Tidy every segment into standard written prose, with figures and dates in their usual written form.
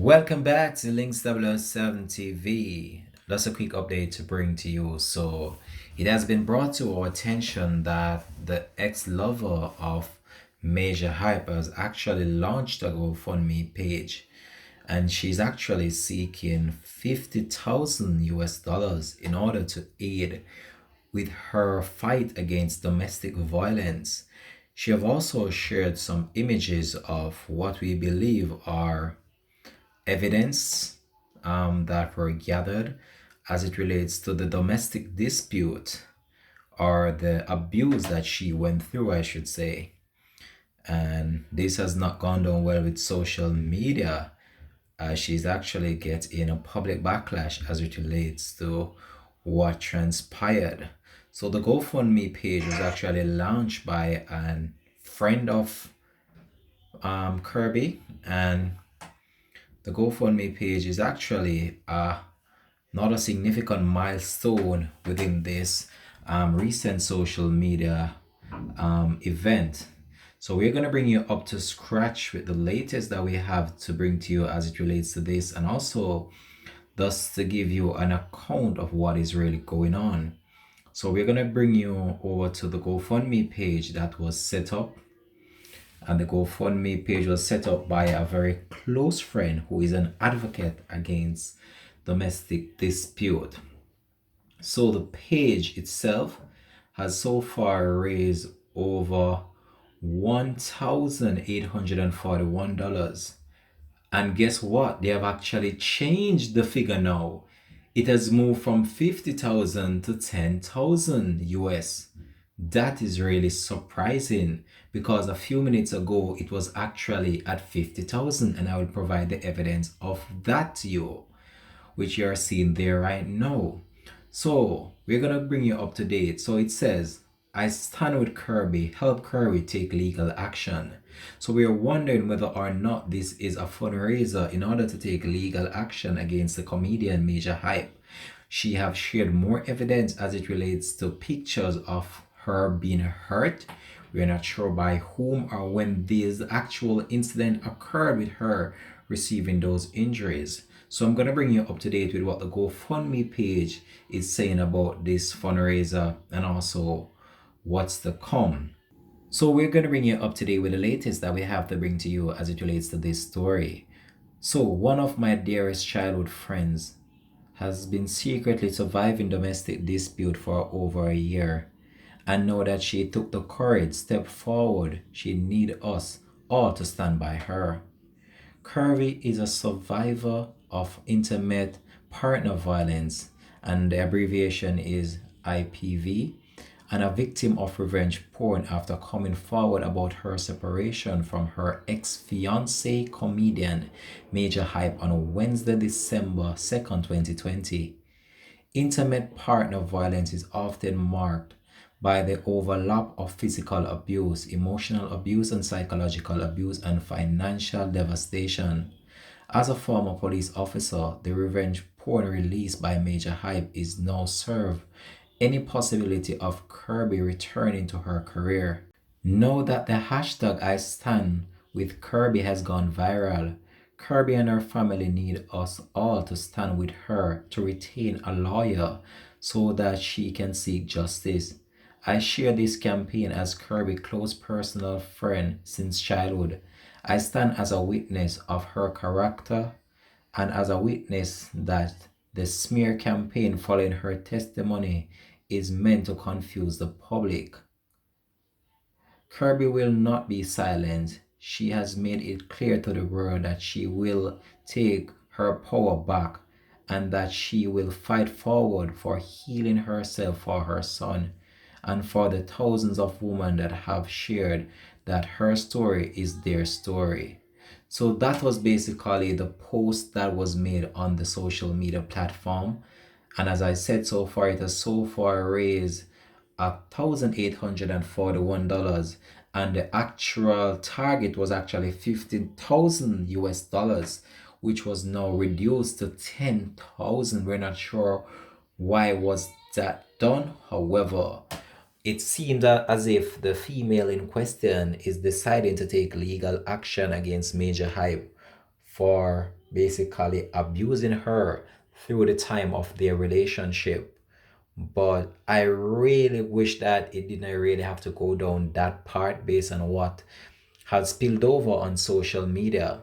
Welcome back to Links 007 TV. That's a quick update to bring to you. So, it has been brought to our attention that the ex-lover of Major Hype has actually launched a GoFundMe page, and she's actually seeking 50,000 US dollars in order to aid with her fight against domestic violence. She have also shared some images of what we believe are evidence that were gathered as it relates to the domestic dispute or the abuse that she went through, I should say. And this has not gone down well with social media, as she's actually getting a public backlash as it relates to what transpired. So the GoFundMe page was actually launched by a friend of Kirby, and the GoFundMe page is actually not a significant milestone within this recent social media event. So we're going to bring you up to scratch with the latest that we have to bring to you as it relates to this, and also thus to give you an account of what is really going on. So we're going to bring you over to the GoFundMe page that was set up, and the GoFundMe page was set up by a very close friend who is an advocate against domestic dispute. So the page itself has so far raised over $1,841. And guess what? They have actually changed the figure now. It has moved from 50,000 to 10,000 US. That is really surprising because a few minutes ago it was actually at 50,000, and I will provide the evidence of that to you, which you are seeing there right now. So we're gonna bring you up to date. So it says, I stand with Kirby, help Kirby take legal action. So we are wondering whether or not this is a fundraiser in order to take legal action against the comedian Majah Hype. She have shared more evidence as it relates to pictures of her being hurt. We're not sure by whom or when this actual incident occurred with her receiving those injuries. So I'm going to bring you up to date with what the GoFundMe page is saying about this fundraiser and also what's to come. So we're going to bring you up to date with the latest that we have to bring to you as it relates to this story. So one of my dearest childhood friends has been secretly surviving domestic dispute for over a year. And now that she took the courage step forward, she need us all to stand by her. Kirby is a survivor of intimate partner violence, and the abbreviation is IPV, and a victim of revenge porn after coming forward about her separation from her ex-fiancé comedian Majah Hype on Wednesday, December 2nd, 2020. Intimate partner violence is often marked by the overlap of physical abuse, emotional abuse, and psychological abuse, and financial devastation. As a former police officer, the revenge porn released by Majah Hype is now served any possibility of Kirby returning to her career. Know that the hashtag I stand with Kirby has gone viral. Kirby and her family need us all to stand with her to retain a lawyer so that she can seek justice. I share this campaign as Kirby's close personal friend since childhood. I stand as a witness of her character and as a witness that the smear campaign following her testimony is meant to confuse the public. Kirby will not be silent. She has made it clear to the world that she will take her power back and that she will fight forward for healing herself, for her son, and for the thousands of women that have shared that her story is their story. So that was basically the post that was made on the social media platform. And as I said, so far it has so far raised $1,841, and the actual target was actually 15,000 US dollars, which was now reduced to 10,000. We're not sure why was that done. However, it seemed as if the female in question is deciding to take legal action against Majah Hype for basically abusing her through the time of their relationship. But I really wish that it didn't really have to go down that part based on what has spilled over on social media.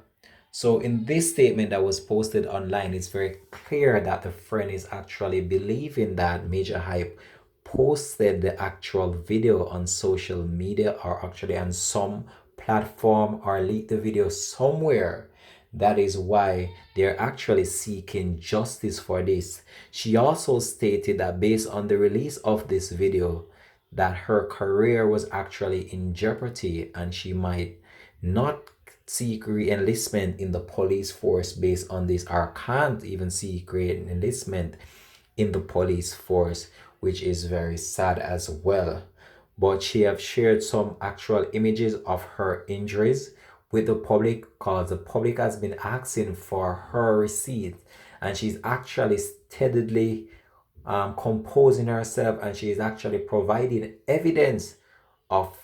So in this statement that was posted online, it's very clear that the friend is actually believing that Major Hype posted the actual video on social media or actually on some platform or leaked the video somewhere. That is why they're actually seeking justice for this. She also stated that based on the release of this video, that her career was actually in jeopardy and she might not seek re-enlistment in the police force based on this, or can't even seek re-enlistment in the police force, which is very sad as well. But she have shared some actual images of her injuries with the public because the public has been asking for her receipt, and she's actually steadily composing herself, and she is actually providing evidence of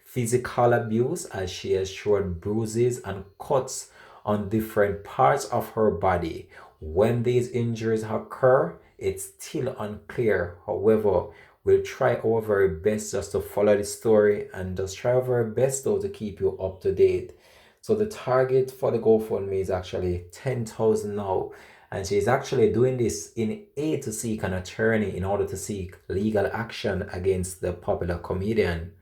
physical abuse as she has showed bruises and cuts on different parts of her body. When these injuries occur, it's still unclear. However, we'll try our very best just to follow the story and just try our very best though to keep you up to date. So the target for the GoFundMe is actually 10,000 now. And she's actually doing this in aid to seek an attorney in order to seek legal action against the popular comedian.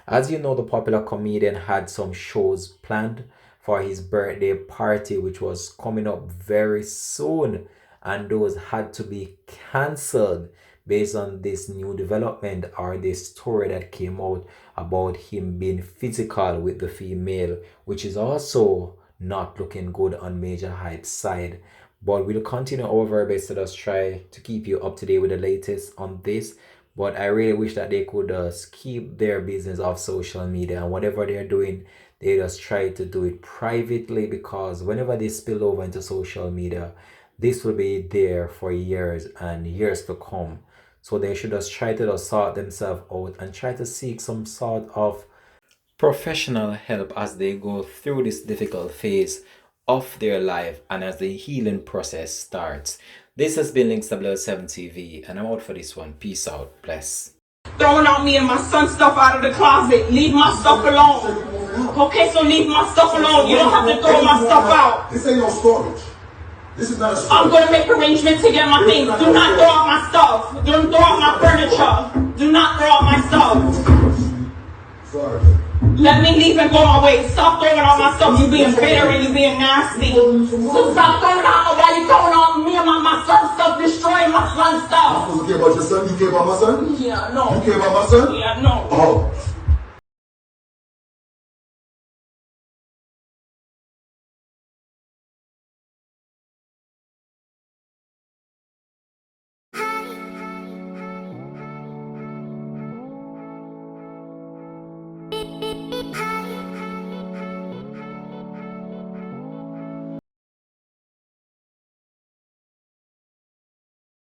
As you know, the popular comedian had some shows planned for his birthday party, which was coming up very soon, and those had to be cancelled based on this new development or this story that came out about him being physical with the female, which is also not looking good on Major Hype's side. But we'll continue our very best to just try to keep you up to date with the latest on this. But I really wish that they could keep their business off social media, and whatever they're doing, they just try to do it privately, because whenever they spill over into social media, this will be there for years and years to come. So they should just try to just sort themselves out and try to seek some sort of professional help as they go through this difficult phase of their life and as the healing process starts. This has been Links007 TV, and I'm out for this one. Peace out. Bless. Throwing out me and my son's stuff out of the closet. Leave my stuff alone. Okay, so leave my stuff alone. You don't have to throw my stuff out. This ain't no storage. This is not a storage. I'm going to make arrangements to get my things. Do not throw out my stuff. Don't throw out my furniture. Do not throw out my stuff. Sorry. Let me leave and go my way. Stop throwing out my stuff. You being bitter and you being nasty. So stop throwing out while you throwing on me and my son's stuff, destroying my son's stuff. You care about your son? You care about my son? Yeah, no. You care about my son? Yeah, no. Oh.